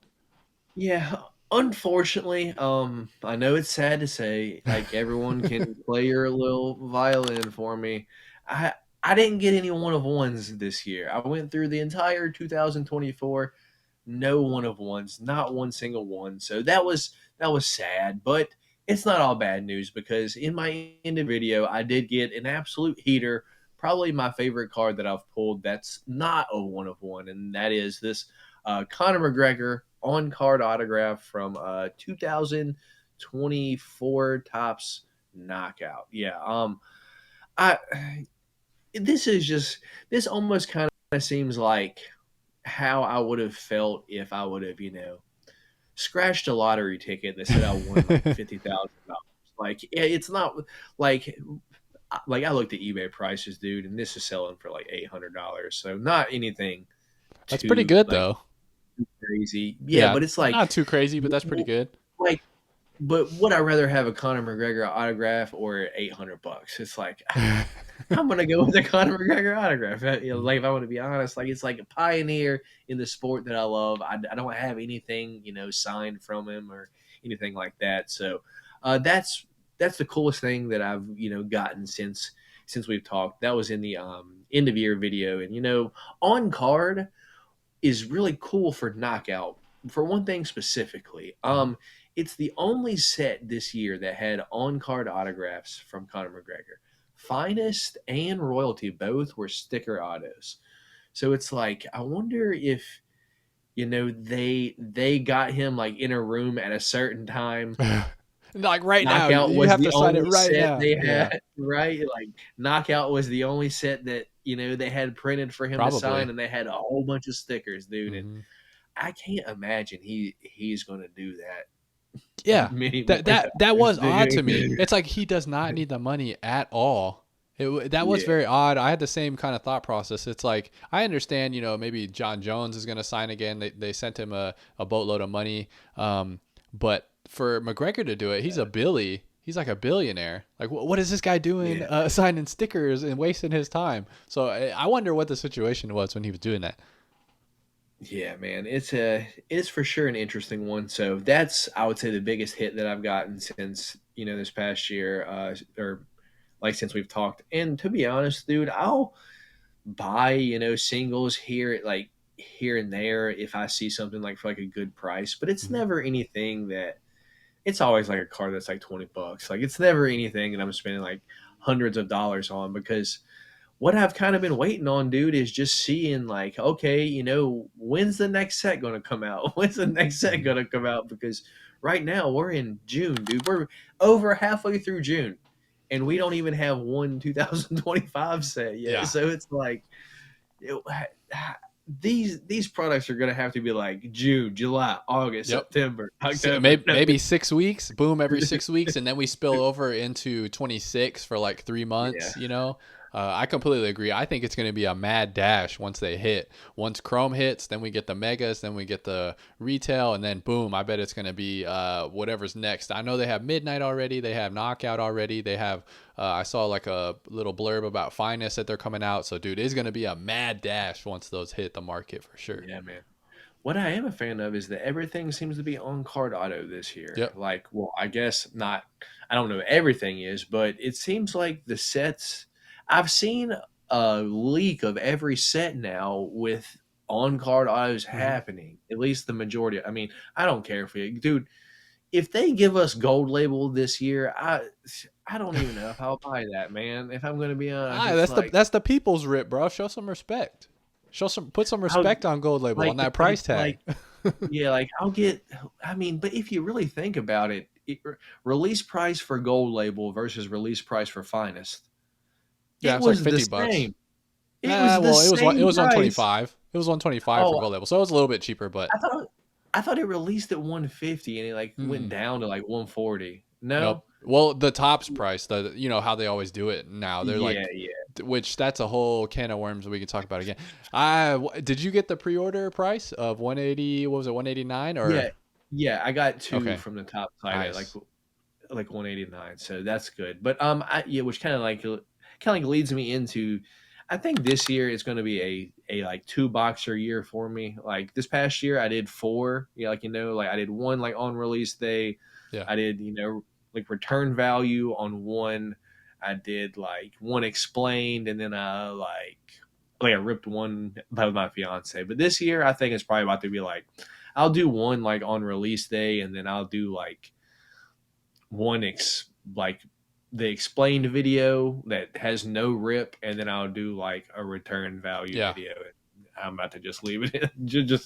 Yeah. Unfortunately, I know it's sad to say, like everyone can play your little violin for me. I I didn't get any one of ones this year. I went through the entire 2024, no one of ones, not one single one. So that was sad, but it's not all bad news because in my end of video, I did get an absolute heater, probably my favorite card that I've pulled. That's not a one of one, and that is this Conor McGregor on card autograph from 2024 Topps Knockout. Yeah, I this is just this almost kind of seems like how I would have felt if I would have, scratched a lottery ticket that said I won like $50,000. Like it's not like I looked at eBay prices, dude, and this is selling for like $800. So not anything That's pretty too good like though. crazy. Yeah, Yeah, but it's like not too crazy, but that's pretty good. like but would I rather have a Conor McGregor autograph or $800? It's like I'm gonna go with the Conor McGregor autograph. Like if I want to be honest, like it's like a pioneer in the sport that I love. I don't have anything signed from him or anything like that. So that's the coolest thing that I've gotten since we've talked. That was in the end of year video, and on card is really cool for knockout. For one thing specifically, Mhm. it's the only set this year that had on card autographs from Conor McGregor. Finest and Royalty both were sticker autos. So it's like I wonder if they got him like in a room at a certain time. Like right now, Knockout you was have the to sign it only right set now. they Yeah, had, right? Like Knockout was the only set that they had printed for him to sign, probably. and they had a whole bunch of stickers, dude. And Hmm. I can't imagine he's going to do that Yeah, many more that times, was odd to dude. me. It's like he does not need the money at all. That was Yeah, very odd. I had the same kind of thought process. It's like I understand, maybe John Jones is going to sign again. They sent him a boatload of money, but for McGregor to do it, he's a Billy. He's like a billionaire. Like, what is this guy doing, yeah, signing stickers and wasting his time? So I wonder what the situation was when he was doing that. yeah, man. It's for sure an interesting one. So that's, I would say, the biggest hit that I've gotten since this past year, or like since we've talked. And to be honest, dude, I'll buy singles here and there if I see something like for like a good price, but it's Mhm. never anything that it's always like a card that's like $20. Like it's never anything that I'm spending like hundreds of dollars on because what I've kind of been waiting on, dude, is just seeing like, okay, when's the next set going to come out? When's the next set Mhm. going to come out? Because right now we're in June, dude. We're over halfway through June, and we don't even have one 2025 set yet. Yeah. So it's like, it, these products are going to have to be like June, July, August, Yep. September, So October, maybe 6 weeks, boom, every 6 weeks, and then we spill over into 26 for like 3 months. Yeah. I completely agree. I think it's going to be a mad dash once they hit. Once Chrome hits, then we get the megas, then we get the retail, and then boom, I bet it's going to be whatever's next. I know they have Midnight already. They have Knockout already. They have I saw like a little blurb about Finest that they're coming out. So dude, it's going to be a mad dash once those hit the market for sure. Yeah, man. What I am a fan of is that everything seems to be on card auto this year. Yep. Like, well, I guess not. I don't know everything is, but it seems like the sets. I've seen a leak of every set now with on card autos Mhm. happening. At least the majority. I mean, I don't care if dude. If they give us gold label this year, I don't even know if I'll buy that, man. If I'm going to be honest, it's like That's the people's rip, bro. Show some respect. Put some how respect on Gold Label on that but price it's like tag. yeah, like I'll get. I mean, but if you really think about it, release price for Gold Label versus release price for Finest, Yeah, it it's like was the $50. same. It was the Well, it same was price. 125. It was 125 for Oh, Gold Label, so it was a little bit cheaper, but I thought it released at 150 and it like went mm, down to like 140. nope. No. Well, the tops price, how they always do it now. They're Yeah, like, yeah, which that's a whole can of worms we can talk about again. Did you get the pre-order price of 180? What was it, 189 or yeah, yeah. I got two okay, from the top side at nice. like 189, so that's good. But which kind of leads me into, I think this year is going to be a like two boxer year for me. Like this past year, I did four. Yeah, like like I did one like on release day. Yeah, I did like return value on one. I did like one explained, and then I like I ripped one by my fiance. But this year, I think it's probably about to be like I'll do one like on release day, and then I'll do like one like the explained video that has no rip, and then I'll do like a return value yeah. video. I'm about to just leave it,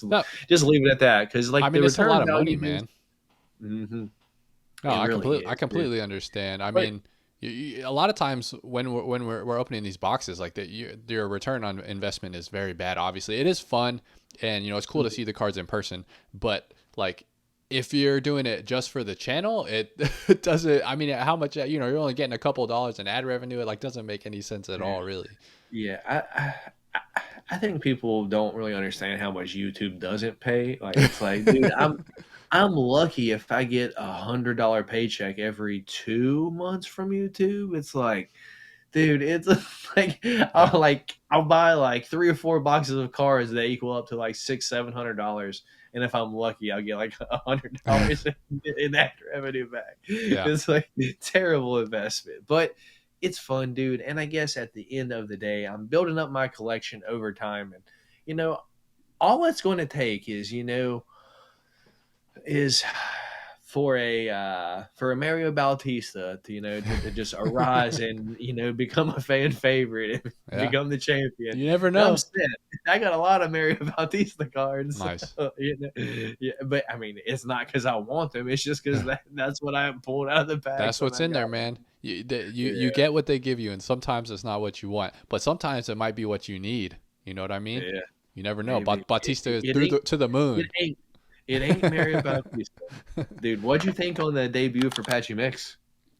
No, just leave it at that because I like mean the it's a return lot of money, value is, man. hmm No, it really I is, dude. completely understand. I But mean, a lot of times when we're opening these boxes like that, your return on investment is very bad. Obviously, it is fun, and it's cool to see the cards in person. But like, if you're doing it just for the channel, it it doesn't. I mean, how much you're only getting a couple of dollars in ad revenue. It like doesn't make any sense at all, really. yeah, I think people don't really understand how much YouTube doesn't pay. Like it's like, dude, I'm lucky if I get $100 paycheck every 2 months from YouTube. It's like, dude, it's like Yeah, I'll buy like 3 or 4 boxes of cards that equal up to like $600-700, and if I'm lucky, I'll get like $100 in that revenue back. yeah. It's like terrible investment, but it's fun, dude. And I guess at the end of the day, I'm building up my collection over time, and you know, all it's going to take is for a Mario Bautista to to just arise and become a fan favorite and Yeah. become the champion, You never and I'm know. set. I got a lot of Mario Bautista cards, Nice. yeah, but I mean it's not because I want them; it's just because that's what I pulled out of the packs That's when what's I in there, got man. them. You Yeah, get what they give you, and sometimes it's not what you want, but sometimes it might be what you need. You know what I mean? yeah, You never know. maybe Batista is it ain't to the it moon. ain't it ain't Mario Bautista, dude. What'd you think on the debut for Patchy Mix?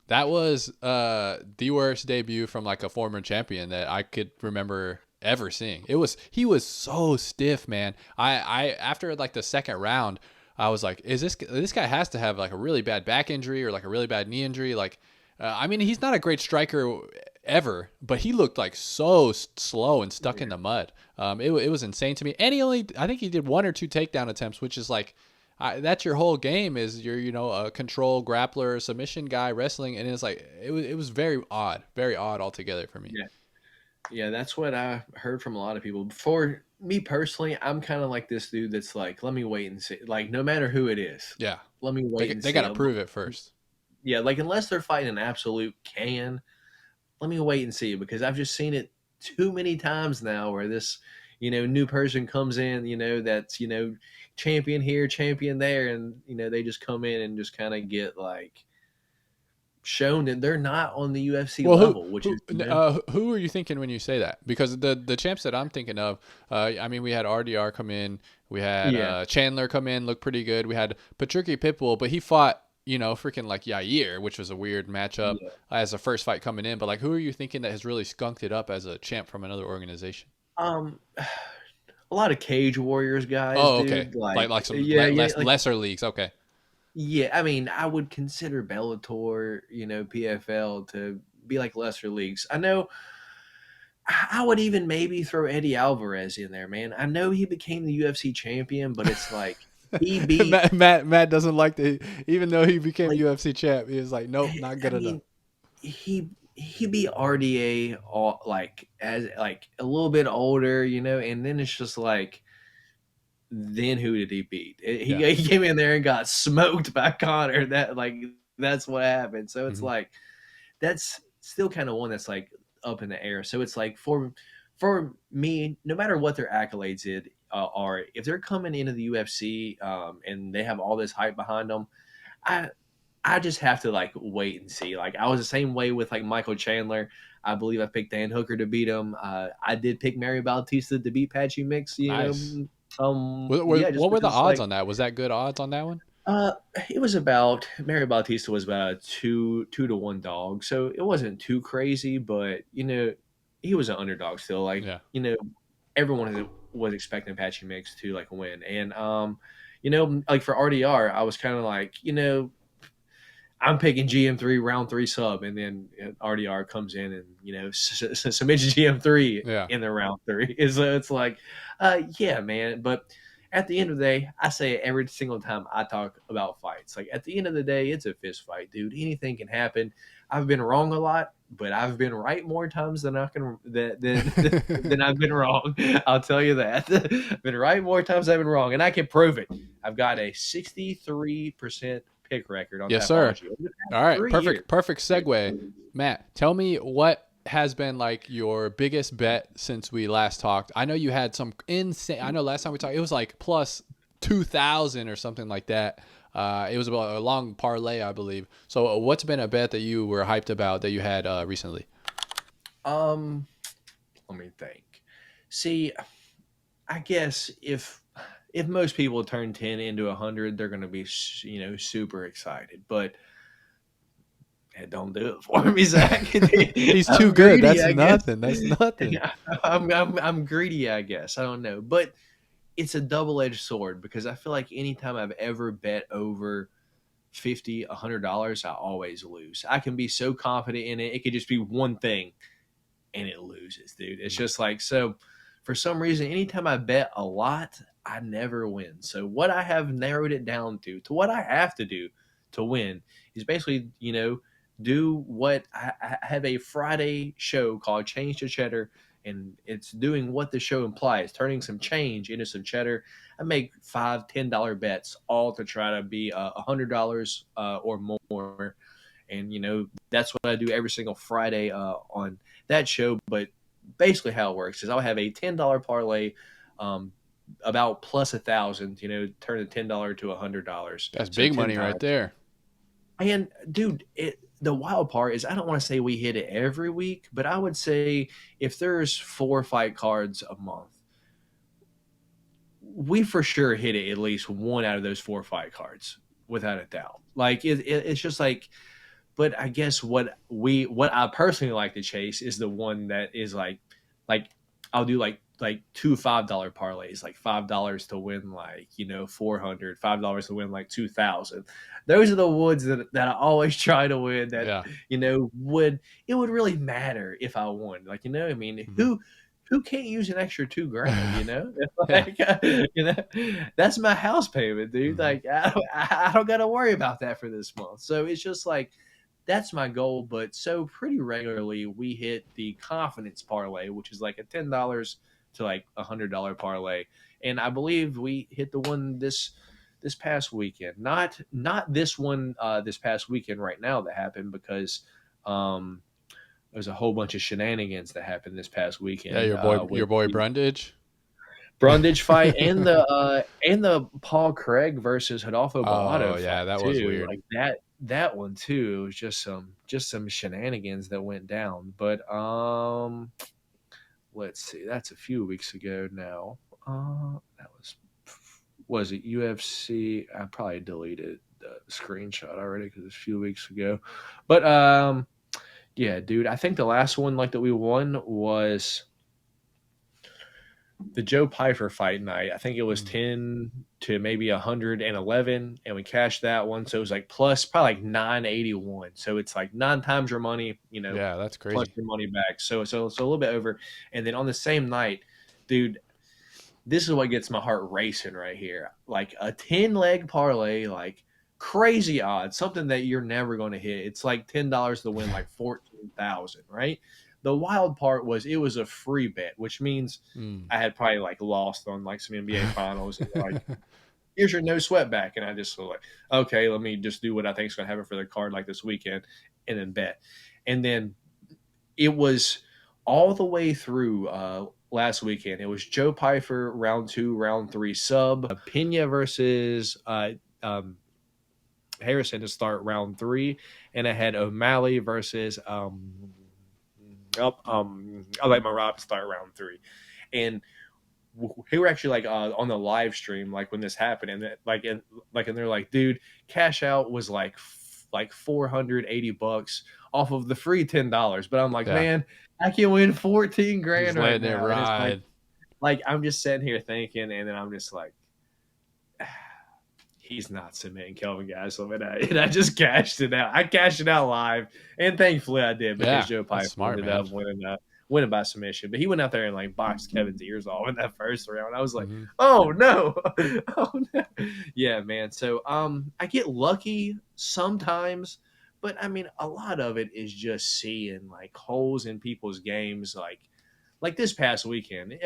That was the worst debut from like a former champion that I could remember ever seeing. He was so stiff, man. I after like the second round, I was like, is this guy has to have like a really bad back injury or like a really bad knee injury? Like, I mean, he's not a great striker ever, but he looked like so slow and stuck in the mud. It was insane to me. And I think he did one or two takedown attempts, which is like, that's your whole game is you're a control grappler submission guy wrestling, and it's like it was very odd altogether for me. Yeah. Yeah, that's what I heard from a lot of people. For me personally, I'm kind of like this dude that's like, let me wait and see. Like, no matter who it is, Yeah, let me wait and they got see. to prove it first. Yeah, like unless they're fighting an absolute can, let me wait and see because I've just seen it too many times now where this, new person comes in, that's, champion here, champion there, and they just come in and just kind of get like shown that they're not on the UFC Well, level, which is, who are you thinking when you say that? Because the champs that I'm thinking of, I mean, we had RDR come in, we had yeah, Chandler come in, look pretty good. We had Patricky Pitbull, but he fought, freaking like Yair, which was a weird matchup yeah. as a first fight coming in. But like, who are you thinking that has really skunked it up as a champ from another organization? Um, a lot of Cage Warriors guys, Oh, okay, dude. Like, like some yeah, yeah, like lesser leagues. Okay, yeah. I mean, I would consider Bellator, PFL to be like lesser leagues. I know. I would even maybe throw Eddie Alvarez in there, man. I know he became the UFC champion, but it's like he beat Matt doesn't like the even though he became like UFC champ, he was like, nope, not I good enough. mean he beat RDA all, like as like a little bit older, and then it's just like then who did he beat? Yeah. He came in there and got smoked by Connor. That's what happened. So it's Hmm. like that's still kind of one that's like up in the air. So it's like for me, no matter what their accolades are, if they're coming into the UFC and they have all this hype behind them, I I just have to like wait and see. Like I was the same way with like Michael Chandler. I believe I picked Dan Hooker to beat him. I did pick Mary Bautista to beat Patchy Mix. Nice. Yeah, just What were the because odds like on that? Was that good odds on that one? uh, it was about Mary Bautista was about a two to one dog, so it wasn't too crazy. But he was an underdog still. Like Yeah. everyone was expecting Patchy Mix to like win, and like for RDR, I was kind of like I'm picking GM3 round three sub, and then RDR comes in and submits GM3 Yeah. in the round three. And so it's like, yeah, man. But at the end of the day, I say it every single time I talk about fights. Like at the end of the day, it's a fist fight, dude. Anything can happen. I've been wrong a lot, but I've been right more times than I can than I've been wrong. I'll tell you that. I've been right more times than I've been wrong, and I can prove it. I've got a 63% pick record on Yes, sir. Tapology over the All past right. 3 years. Perfect segue. Matt, tell me what has been like your biggest bet since we last talked. I know you had some insane. I know last time we talked, it was like plus 2,000 or something like that. It was about a long parlay, I believe. So, what's been a bet that you were hyped about that you had recently? Um, Let me think. See, I guess if most people turn 10 into 100, they're going to be super excited. But it don't do it for me, Zach. He's too I'm good. greedy, That's I guess. nothing. That's nothing. Yeah, I'm greedy, I guess. I don't know, but it's a double edged sword because I feel like anytime I've ever bet over 50, $100, I always lose. I can be so confident in it; it could just be one thing, and it loses, dude. It's just like so. For some reason, anytime I bet a lot, I never win. So what I have narrowed it down to what I have to do to win is basically, do what I have a Friday show called Change to Cheddar, and it's doing what the show implies, turning some change into some cheddar. I make $5, $10 bets, all to try to be $100 or more, and that's what I do every single Friday on that show. But basically, how it works is I'll have a $10 parlay. About plus 1,000, turn the $10 to $100. That's So big 10 money right times. there. And dude, the wild part is I don't want to say we hit it every week, but I would say if there's 4 fight cards a month, we for sure hit it at least one out of those 4 fight cards without a doubt. Like it's just like, but I guess what I personally like to chase is the one that is like I'll do like two $5 parlays, like $5 to win like 400, $5 to win like 2,000. Those are the ones that I always try to win. That Yeah. would it would really matter if I won. Like I mean, Mhm. who can't use an extra 2 grand? Yeah. Like that's my house payment, dude. Mhm. Like I don't got to worry about that for this month. So it's just like that's my goal. But so pretty regularly we hit the confidence parlay, which is like a $10 to like $100 parlay, and I believe we hit the one this past weekend. Not this one this past weekend right now that happened because um there's a whole bunch of shenanigans that happened this past Yeah, weekend your with boy the Brundage. Brundage fight and the Paul Craig versus Rodolfo Oh Bellato yeah, fight that was too. weird. Like that one too. It was just some shenanigans that went down. But let's see. That's a few weeks ago now. That was it UFC? I probably deleted the screenshot already because it's a few weeks ago. But yeah, dude. I think the last one like that we won was the Joe Pfeiffer fight night. I think it was 10 to maybe 111, and we cashed that one. So it was like plus probably like 981. So it's like 9 times your money, Yeah, that's plus crazy. your money back. So a little bit over. And then on the same night, dude, this is what gets my heart racing right here. Like a 10 leg parlay, like crazy odds, something that you're never going to hit. It's like $10 to win like 14,000, right? The wild part was it was a free bet, which means Mm. I had probably like lost on like some NBA finals and like here's your no sweat back. And I just was like, okay, let me just do what I think is going to happen for the card like this weekend and then bet. And then it was all the way through last weekend. It was Joe Pfeiffer round 2, round 3 sub, Pena versus Harrison to start round 3, and I had O'Malley versus I like Marab to start round 3, and we were actually like on the live stream like when this happened, and and they're like, dude, cash out was like $480 off of the free $10. But I'm like, Yeah, man, I can win 14 he's grand right letting it now. And it's ride. like I'm just sitting here thinking, and then I'm just like, he's not submitting Kelvin Gastelum, and I just cashed it out. I cashed it out live, and thankfully I did because Yeah, Joe that's Pfeiffer smart, ended man. up winning by submission. But he went out there and like boxed Kevin's ears off in that first round. I was like, Hmm. oh no, oh no, yeah, man. So I get lucky sometimes, but I mean a lot of it is just seeing like holes in people's games, like this past weekend.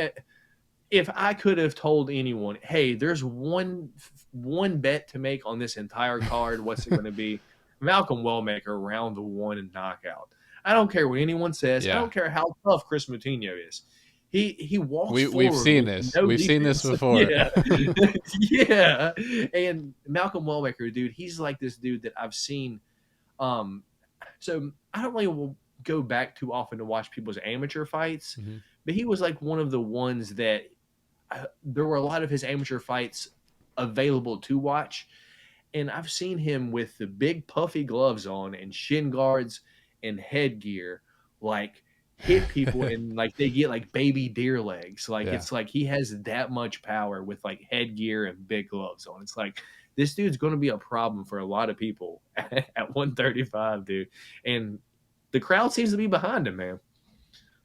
If I could have told anyone, hey, there's one bet to make on this entire card, what's it going to be? Malcolm Wellmaker round 1 and knockout. I don't care what anyone says. I Yeah, don't care how tough Chris Moutinho is. He walks we've forward seen with this. no We've seen this defense. before. Yeah, yeah. And Malcolm Wellmaker, dude, he's like this dude that I've seen. Um, so I don't really go back too often to watch people's amateur fights, Hmm. but he was like one of the ones that there were a lot of his amateur fights available to watch, and I've seen him with the big puffy gloves on and shin guards and headgear, like hit people and like they get like baby deer legs. Like Yeah. it's like he has that much power with like headgear and big gloves on. It's like this dude's going to be a problem for a lot of people at 135, dude. And the crowd seems to be behind him, man.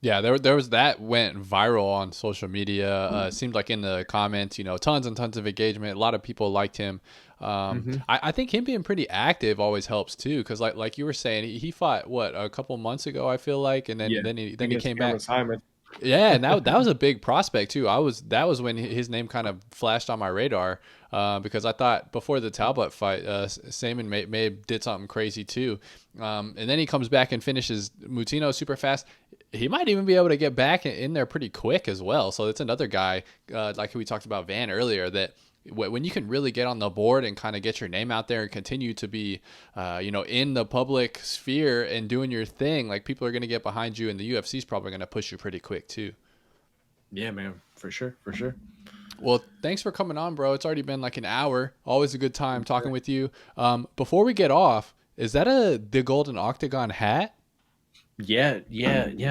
Yeah, there was that went viral on social media. It seemed like in the comments, tons and tons of engagement. A lot of people liked him. Mm-hmm. I think him being pretty active always helps too, because like you were saying, he fought what a couple months ago, I feel like, and Yeah, then he against came Cameron back. Simon. Yeah, and that was a big prospect too. That was when his name kind of flashed on my radar, because I thought before the Talbot fight, Saman may did something crazy too, and then he comes back and finishes Mutino super fast. He might even be able to get back in there pretty quick as well. So it's another guy, like we talked about Van earlier, that when you can really get on the board and kind of get your name out there and continue to be, in the public sphere and doing your thing, like people are going to get behind you, and the UFC is probably going to push you pretty quick too. Yeah, man, for sure, for sure. Well, thanks for coming on, bro. It's already been like an hour. Always a good time talking with you. Before we get off, is that the Golden Octagon hat? Yeah,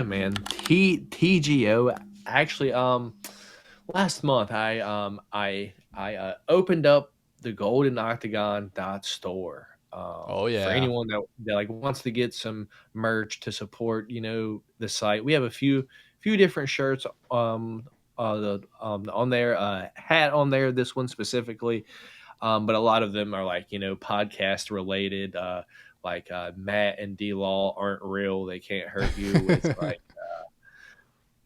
man. TGO. Actually, last month I opened up the Golden Octagon .store. Oh For yeah. anyone that like wants to get some merch to support, the site. We have a few different shirts. On there, hat on there. This one specifically. But a lot of them are like podcast related, like Matt and D-Law aren't real. They can't hurt you. It's like,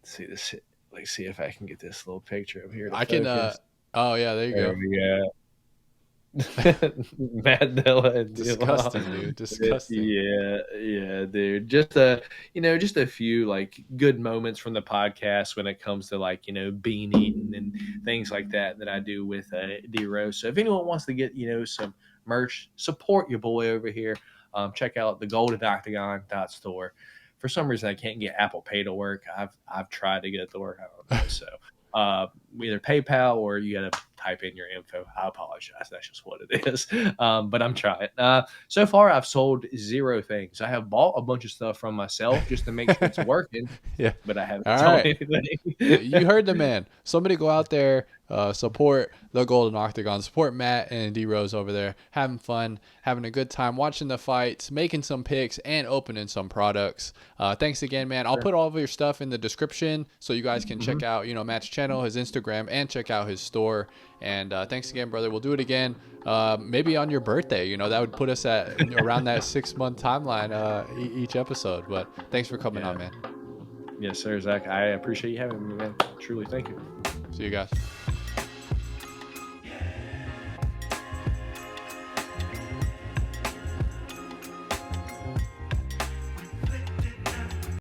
let's see this. Let's see if I can get this little picture up here to I can. focus. Oh yeah, there you There go. we go. Matt Dilla and D-Law. Disgusting, dude. Disgusting. Yeah, dude. Just just a few like good moments from the podcast when it comes to like bean eating and things like that I do with D-Rose. So if anyone wants to get some merch, support your boy over here. Check out the Golden Octagon store. For some reason, I can't get Apple Pay to work. I've tried to get it to work. I don't know. So either PayPal or you got to type in your info. I apologize. That's just what it is. But I'm trying. So far, I've sold 0 things. I have bought a bunch of stuff from myself just to make sure it's working. Yeah. But I haven't All sold right. anything. You heard the man. Somebody go out there, support the Golden Octagon, support Matt and D-Rose over there, having fun, having a good time, watching the fights, making some picks, and opening some products. Thanks again, man. I'll put all of your stuff in the description so you guys can check out, Matt's channel, his Instagram, and check out his store. And thanks again, brother. We'll do it again, maybe on your birthday. That would put us at around that 6-month timeline each episode. But thanks for coming on, man. Yes, sir, Zach. I appreciate you having me, man. Truly, thank you. See you guys.